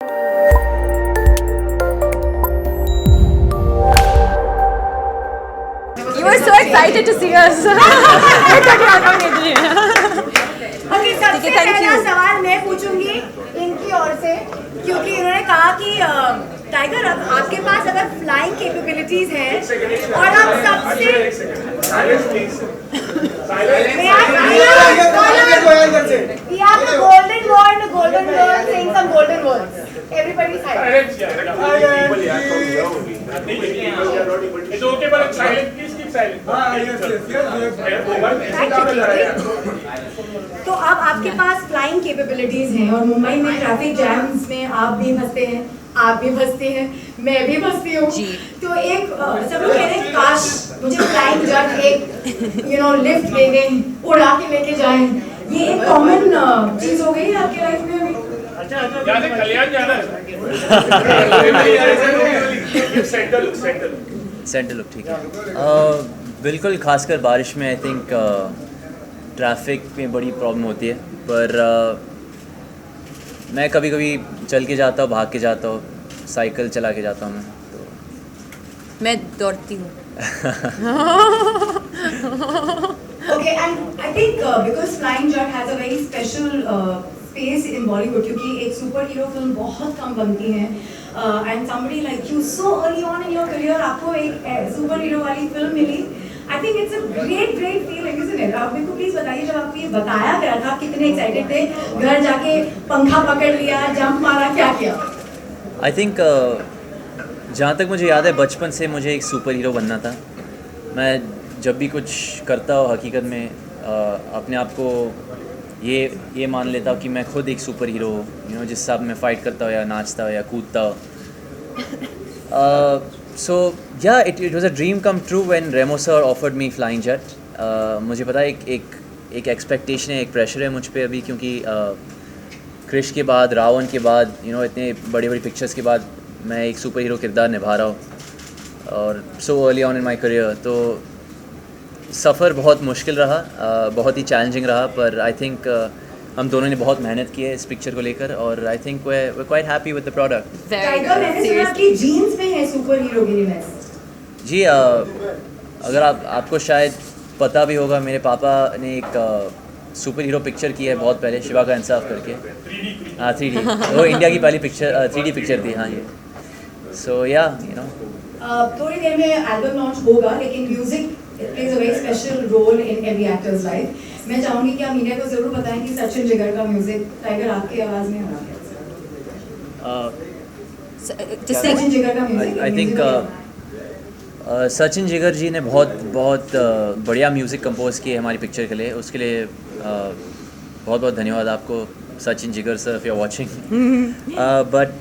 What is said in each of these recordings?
You were so excited to see us. Okay, सबसे thank पहला you. सवाल मैं पूछूंगी इनकी ओर से, क्योंकि इन्होंने कहा कि टाइगर अब आपके पास अगर फ्लाइंग कैपेबिलिटीज हैं और हम सबसे We have the golden word, golden girl saying some golden words. Everybody silent. It's okay, but it's silent. Please keep silent. तो अब आपके पास फ्लाइंग कैपेबिलिटीज हैं और मुंबई में ट्रैफिक जैम्स में आप भी फंसते हैं, आप भी फंसते हैं, मैं भी फंसती हूँ। तो एक सब लोग कह रहे हैं काश मुझे फ्लाइंग जट एक लिफ्ट दे दें, उड़ा के लेके जाएं। ये एक कॉमन चीज हो गई है आपके लाइफ में अभी? यहाँ से कल्याण जाना है। सेंटर लुक ठीक है। बिल्कुल, खासकर बारिश में आई थिंक ट्रैफिक में बड़ी प्रॉब्लम होती है, पर मैं कभी कभी चल के जाता हूँ, भाग के जाता हूँ, साइकिल चला के जाता हूँ मैं तो। मैं दौड़ती हूँ। Okay, and I think because Flying Jet has a very special space in Bollywood, क्योंकि एक सुपर हीरो फिल्म बहुत कम बनती है, and somebody like you so early on in your career आपको एक सुपर हीरो वाली फिल्म मिली। I think it's a great feeling, isn't it? आप मेरे को प्लीज बताइए, जब आपको ये बताया गया था कितने एक्साइटेड थे, घर जाके पंखा पकड़ लिया, जंप मारा, क्या किया? आई थिंक जहाँ तक मुझे याद है बचपन से मुझे एक सुपर हीरो बनना था। मैं जब भी कुछ करता हूँ हकीकत में अपने आप को ये मान लेता हूँ कि मैं खुद एक सुपर हीरो हूँ, जिस हिसाब मैं फ़ाइट करता हूँ या नाचता हूँ या कूदता हूँ। सो या it was a dream come true when Remo sir offered me flying jet. मुझे पता है एक एक्सपेक्टेशन है, एक प्रेशर है मुझ पे अभी, क्योंकि क्रिश के बाद, रावण के बाद, इतने बड़ी बड़ी पिक्चर्स के बाद मैं एक सुपर हीरो किरदार निभा रहा हूँ और so early on in my career. तो सफ़र बहुत मुश्किल रहा, बहुत ही चैलेंजिंग रहा, पर आई थिंक हम दोनों ने बहुत मेहनत की है इस पिक्चर को लेकर और I think we are quite happy with the product. Tiger, मैंने सुना कि जीन्स में है सुपर हीरो गिरीनेस। जी, अगर आपको शायद पता भी होगा, मेरे पापा ने एक सुपर हीरो पिक्चर की है बहुत पहले, शिवा का इंसाफ करके। हाँ, 3D, वो इंडिया की पहली पिक्चर 3D पिक्चर थी। हाँ, ये सो या थोड़ी देर में एल्बम लॉन्च होगा, लेकिन music plays a very special role in every actor's life. मैं चाहूँगी कि आप मीडिया को जरूर बताएं कि सचिन जिगर का म्यूजिक टाइगर आपकी आवाज़ में आ गया। सचिन जिगर का music I think Sachin Jigar जी ने बहुत बढ़िया म्यूज़िक कंपोज किए हमारी पिक्चर के लिए। उसके लिए बहुत बहुत धन्यवाद आपको Sachin Jigar sir, if you are watching. But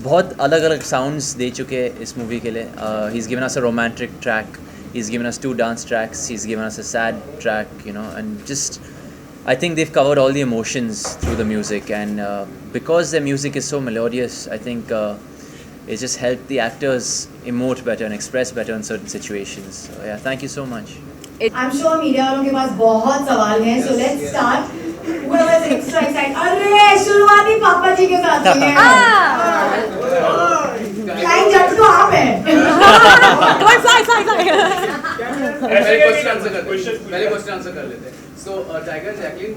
बहुत अलग अलग साउंड्स दे चुके हैं इस मूवी के लिए। He is given us a romantic track, he's given us 2 dance tracks, he's given us a sad track, and just I think they've covered all the emotions through the music, and because the music is so melodious, I think it just helped the actors emote better and express better in certain situations. So yeah, thank you so much. I'm sure media वालों के पास बहुत सवाल हैं, so let's start. Whoever is extra excited, अरे शुरुआती पापा जी के साथ ही है। फ्लाइंग जट तो आप हैं। पहले क्वेश्चन आंसर कर लेते हैं। So tiger Jacqueline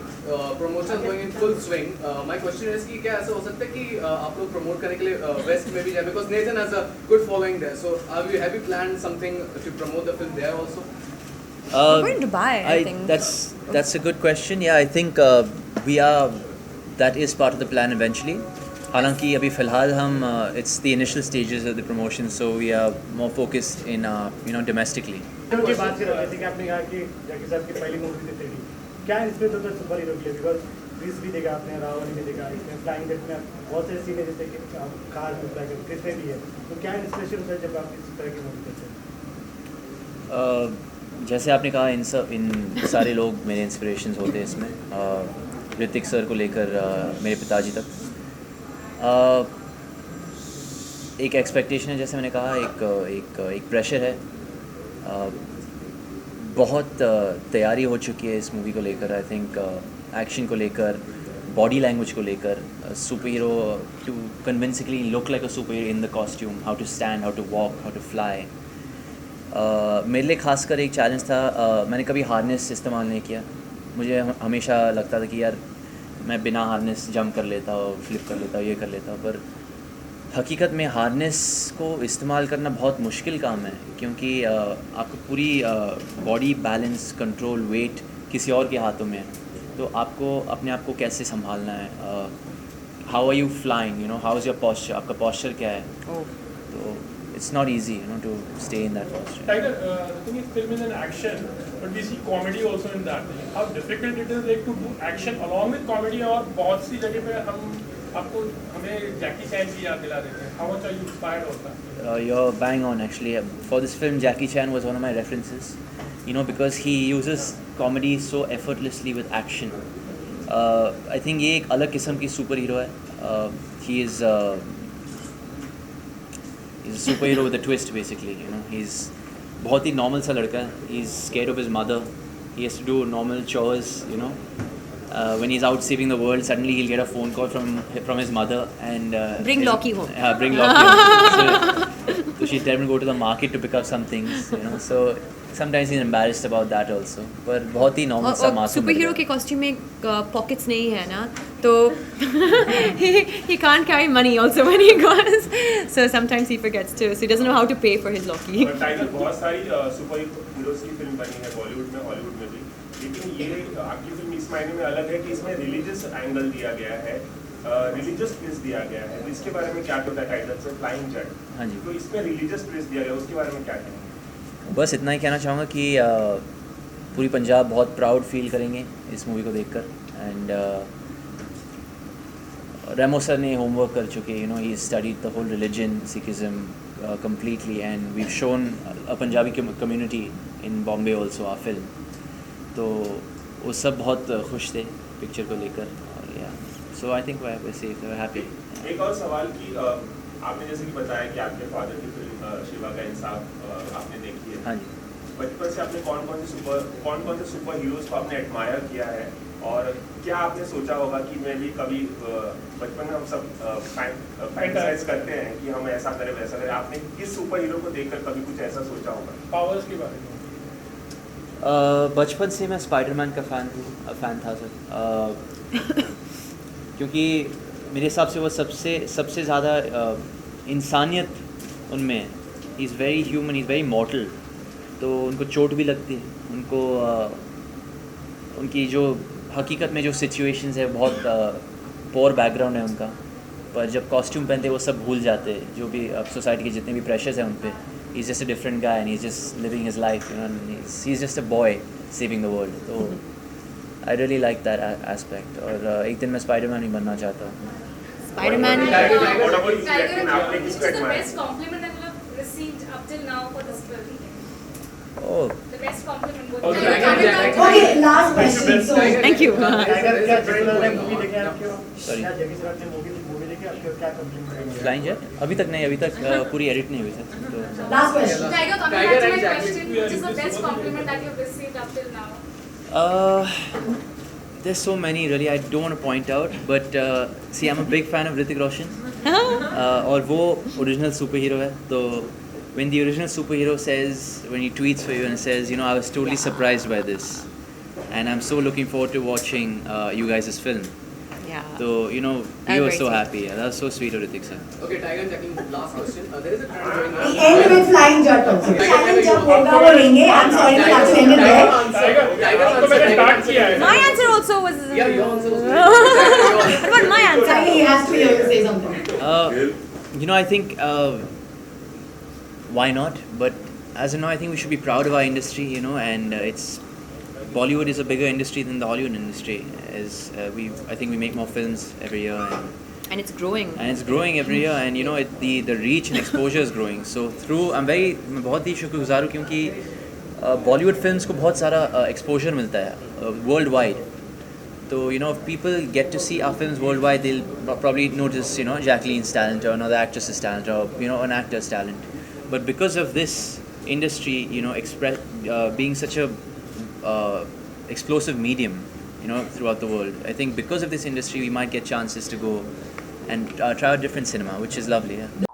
promotion going in full swing. My question is कि क्या ऐसा हो सकता है कि आप लोग प्रमोट करने के लिए वेस्ट में भी जाए, because Nathan has a good following there, so have you planned something to promote the film there also? We're in Dubai, I think. That's a good question. Yeah, I think that is part of the plan eventually. हालांकि अभी फ़िलहाल हम it's the initial stages of the promotion, so we are more focused in domestically. उनकी बात कर रहे थे कि आपने कहा कि जैकी साहब की पहली मूवी थी 3D, क्या इंस्पिरेशन था सुपर हीरो के लिए? बिकॉज क्रिस भी देखा आपने, रावण भी देखा, इसमें फ्लाइंग जेट में बहुत सारे सीन है जैसे कि कार में फ्लाई करते, क्रिस में भी है, तो क्या इंस्पिरेशन था जब आप इस तरह की मूवी करते हैं? जैसे आपने कहा, इन सारे लोग मेरे इंस्पिरेशंस होते हैं इसमें, ऋतिक सर को लेकर मेरे पिताजी तक। एक एक्सपेक्टेशन है, जैसे मैंने कहा, एक प्रेशर है। बहुत तैयारी हो चुकी है इस मूवी को लेकर। आई थिंक एक्शन को लेकर, बॉडी लैंग्वेज को लेकर, superhero to convincingly look like a superhero in the costume, how to stand, how to walk, how to fly. मेरे लिए खासकर एक चैलेंज था. मैंने कभी हार्नेस इस्तेमाल नहीं किया. मुझे हमेशा लगता था कि यार मैं बिना हार्नेस जंप कर लेता हूँ, फ्लिप कर लेता हूँ, ये कर लेता हूँ, पर हकीकत में हार्नेस को इस्तेमाल करना बहुत मुश्किल काम है, क्योंकि आपको पूरी बॉडी बैलेंस, कंट्रोल, वेट किसी और के हाथों में है. तो आपको अपने आप को कैसे संभालना है, how are you flying, you know, how is your posture, आपका पॉस्चर क्या है. तो it's not easy, you know, to stay in that posture. Tiger, the thing is, film is an action, but we see comedy also in that. How difficult it is like to do action along with comedy, और बहुत सी जगह पे हमें जैकी चैन की याद दिला देते हैं. How much are you inspired of that? You're bang on actually. For this film, Jackie Chan was one of my references, you know, because he uses comedy so effortlessly with action. I think ये एक अलग किस्म की super hero है. He is he's a superhero with a twist basically, you know. He's बहुत ही normal सा लड़का है. He's scared of his mother. He has to do normal chores, you know. When he's out saving the world, suddenly he'll get a phone call from his mother and Bring Loki home. Bring Loki home. So she'll tell him to go to the market to pick up some things, you know. So sometimes he's embarrassed about that also. पर बहुत ही normal सा मासूम. Super hero के costume में pockets नहीं है ना, तो he can't carry money also when he goes. So sometimes he forgets to. So he doesn't know how to pay for his Loki. Tiger, बहुत सारी सुपर हीरोज की फिल्म बनी है बॉलीवुड में, हॉलीवुड में भी, लेकिन ये आपकी फिल्म इस मायने में अलग है कि इसमें रिलीजियस एंगल दिया गया है, रिलीजियस ट्विस्ट दिया गया है. इसके बारे में क्या कहता है टाइगर से, फ्लाइंग जट? हाँ जी. तो इसमें रिलीजियस ट्विस्ट दिया गया, उसके बारे में क्या कहना? बस इतना ही कहना चाहूँगा कि पूरी पंजाब बहुत प्राउड फील करेंगे इस मूवी को देखकर. एंड रेमो सर ने होमवर्क कर चुके, you know, he studied the whole religion, Sikhism completely, and we've shown a Punjabi community in Bombay also our film. तो वो सब बहुत खुश थे पिक्चर को लेकर. और या so I think we're safe, we're happy. एक और सवाल कि आपने जैसे कि बताया कि आपके फादर की फिल्म शिवा का इंसाफ आपने देखी है. हाँ जी. बचपन से आपने कौन कौन से सुपर हीरोज को आपने एडमायर किया है, और क्या आपने सोचा होगा कि मैं भी कभी, बचपन में हम सब फैंटासाइज करते हैं कि हम ऐसा करें वैसा करें, आपने किस सुपर हीरो को देखकर कभी कुछ ऐसा सोचा होगा? पावर्स के बारे में. बचपन से मैं स्पाइडरमैन का फ़ैन था सर. क्योंकि मेरे हिसाब से वो सबसे ज़्यादा इंसानियत उनमें है. He is very human, he is very मॉर्टल. तो उनको चोट भी लगती है, उनको उनकी जो हकीकत में जो सिचुएशंस है, बहुत पोर बैकग्राउंड है उनका, पर जब कॉस्ट्यूम पहनते वो सब भूल जाते हैं, जो भी अब सोसाइटी के जितने भी प्रेशर्स हैं उन पे. He is just a different guy and he is just living his life, you know, he is just a boy saving the world. तो I really like that aspect. और एक दिन मैं स्पाइडरमैन ही बनना चाहता हूँ. Spider-Man. आपने किसको admire? best compliment that you have received up till now for this film? Oh, The best compliment. Okay, last question. So, Thank you. Tiger, क्या ट्रेलर में मूवी देखे आपके? Sorry. क्या जैकी सर ने मूवी देखे आपके, क्या कम्प्लीमेंट? फ्लाइंग जेट अभी तक नहीं, अभी तक पूरी एडिट नहीं हुई सर. तो last question. Tiger, coming back to my question, which is the best compliment that you have received up till now? There's so many really. I don't want to point out, but see, I'm a big fan of Hrithik Roshan. और वो original superhero है. तो when the original superhero says, when he tweets for you and says, you know, I was totally surprised by this, and I'm so looking forward to watching you guys' film. Yeah. So you know, we were so happy. Yeah, that was so sweet of Hrithik sir. Okay, Tiger and Jacqueline, last question. There is a trend going on. We end with flying jut also. Flying jut होगा वो लेंगे. I'm sorry, we have to end it there. Tiger, आपको मैंने start किया है. My answer also was. Yeah, your answer was very What about my answer? Sorry, he has to hear you say something. You know, I think why not? But as of now, I think we should be proud of our industry. You know, and it's Bollywood is a bigger industry than the Hollywood industry. As I think we make more films every year, And it's growing. and it's growing every year. And you know, the reach and exposure is growing. So मैं बहुत ही शुक्रगुजार हूँ क्योंकि Bollywood films को बहुत सारा exposure मिलता है worldwide. So you know, if people get to see our films worldwide, they'll probably notice, you know, Jacqueline's talent or another actress's talent or, you know, an actor's talent. But because of this industry, you know, being such a explosive medium, throughout the world. I think because of this industry, we might get chances to go and try out different cinema, which is lovely. Yeah.